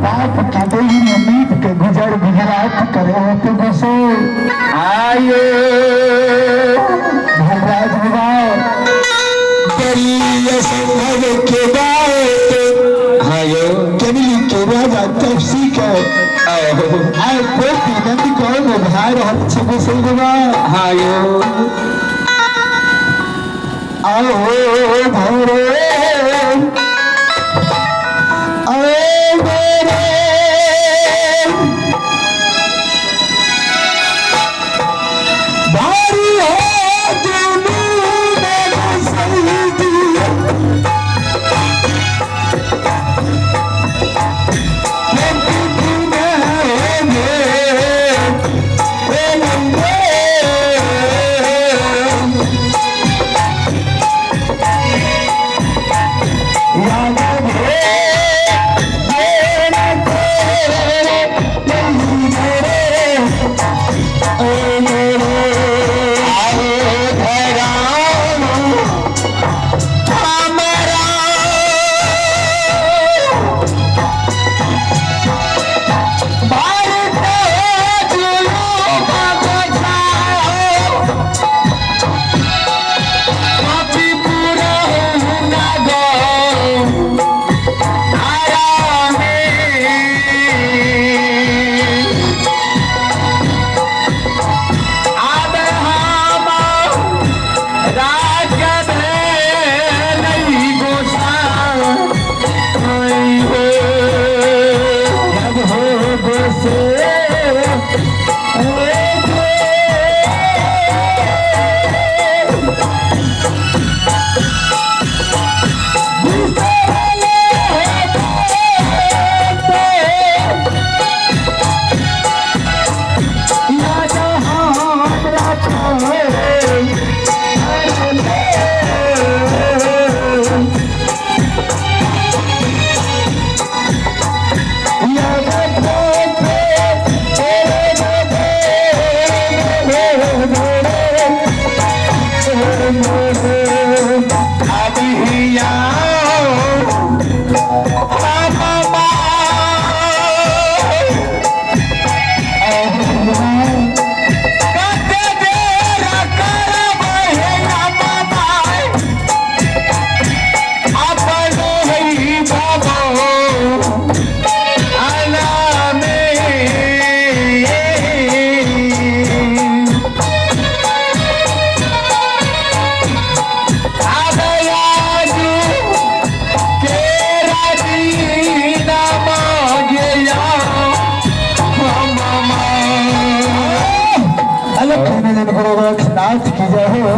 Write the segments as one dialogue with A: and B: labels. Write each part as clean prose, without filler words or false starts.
A: बाप की दही में मीट के गुजर गुजरात करे तो बसो आयो भगराज संभव के बात आयो केवली के राजा तपसी के आय पोती नंदी को भाई रहत छ बसलवा आयो आओ भोरे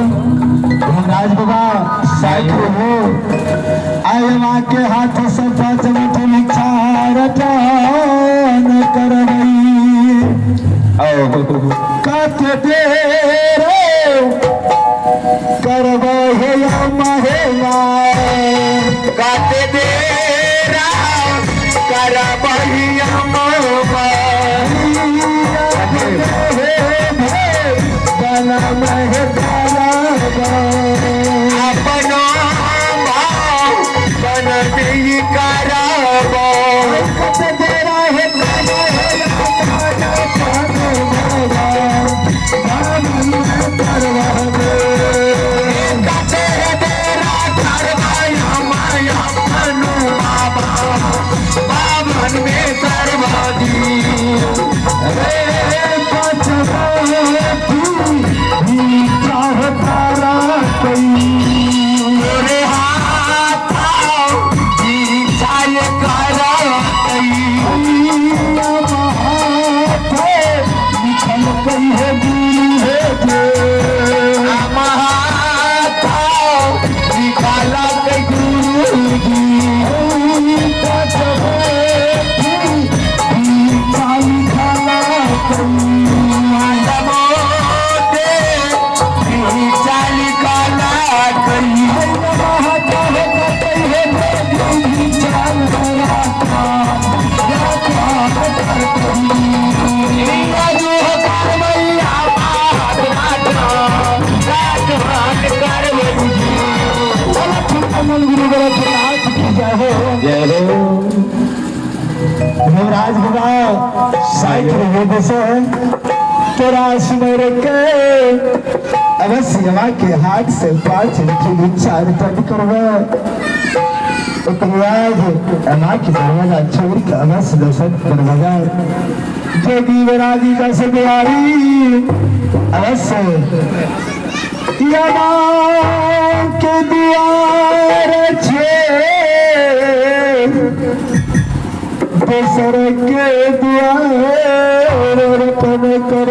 A: राज बाबा साइकिल हो आय माँ के हाथ से पाँच रटन करवई कते तेरे करवहे महेला कते तेरा करवही अपनो बनती करबो तेरा है बाबन में करवा गुरु गोरखनाथ की जय हो। जय हो देवराज बाबा साइकिल वेद से तेरा सुमेर के अवश्य हवा के हाथ से 5 की उच्चार करवा एक बाद अमा की दरवाजा छोड़ के अवश्य दर्शन करवागा जोगी वराजी का सवारी अवश्य यमा के द्वार छे दोसर के द्वार पन कर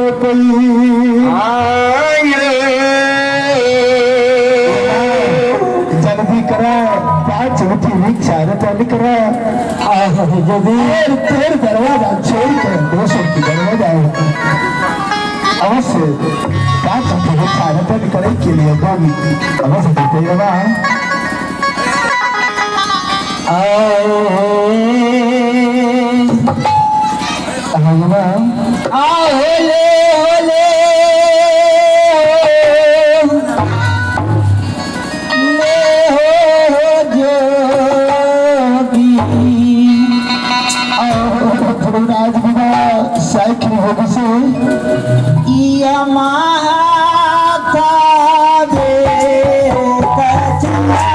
A: जल्दी करा 5 उठी विचार पन करा यदि तेर दरवाजा छोड़ कर दोसर की दरवाजा अवश्य 5 उठी विचार पन करे के लिए अवश्य देते हैं होले होले ले हो जोगी राज बाबा साइकिल हो बसे या माता दे कचरा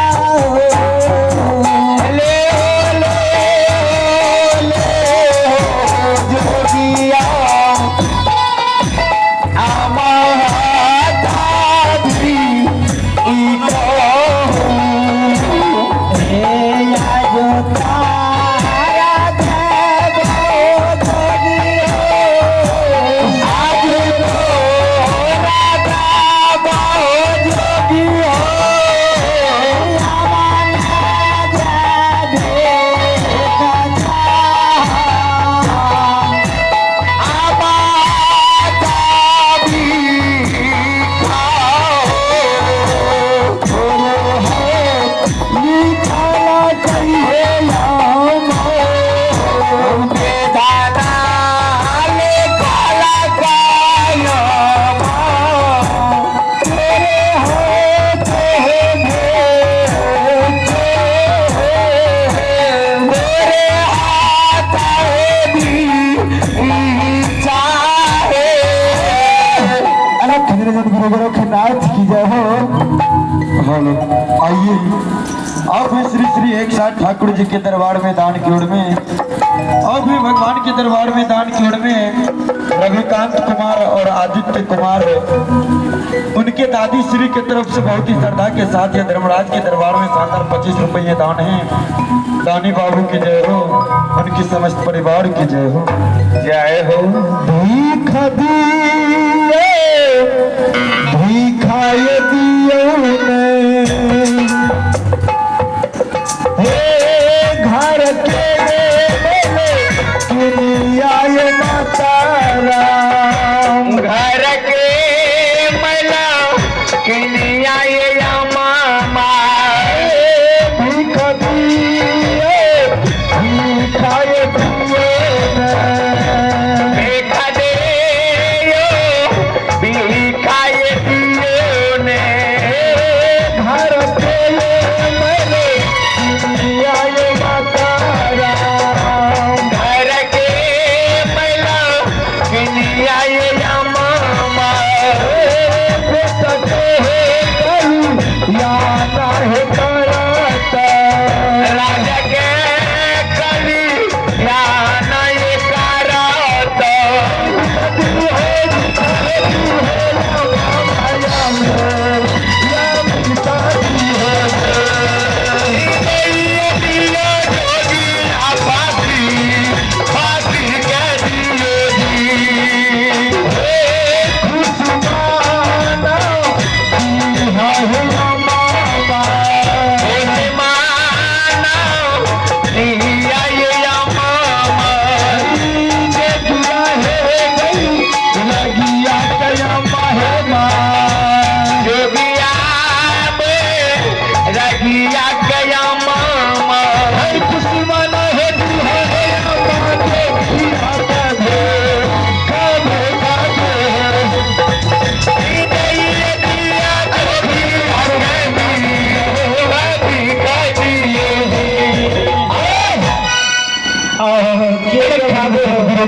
B: आइए आप भी श्री श्री 160 ठाकुर जी के दरबार में दान की ओर में और भी भगवान के दरबार में दान की ओर में रविकांत कुमार और आदित्य कुमार उनके दादी श्री की तरफ से बहुत ही श्रद्धा के साथ यह धर्मराज के दरबार में शानदार 25 रुपये दान है। दानी बाबू की जय हो, उनकी समस्त परिवार की जय हो। जय हो।
A: भीख भिखाय घर के आय मातारा
C: घर के मला आय मामा
A: भीख भिखाय
C: भिखाय दियो ने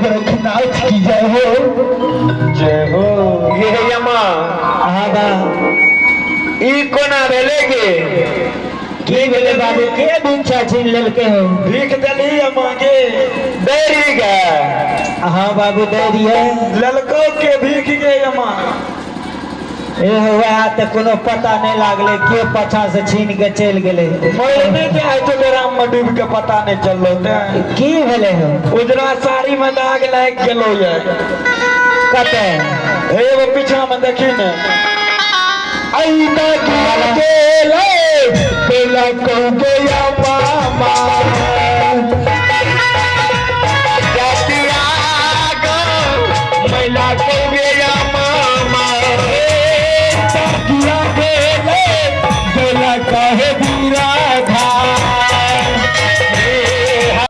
A: गोरखनाथ की जय हो
C: ये यमा
A: हाँ बा
C: ई कोना भेले गे
A: की भेले बाबू के भिक्षा छीन लेलके हो
B: भीख दली मांगे
C: देरी गे
A: हाँ बाबू दे दिए
B: ललको के भीख गे अमा
A: ए हुआ तो कोनो पता नहीं लागले के पछा से छीन के चल गेले
B: मोरने के आए तो ड्राम में डूब के पता नहीं चललो ते
A: की भेले हो
B: उजरा साड़ी में दाग लग गेलो ये
A: कते
B: हे वो पीछा में देखी ने
C: आई तो गेले बेला को गया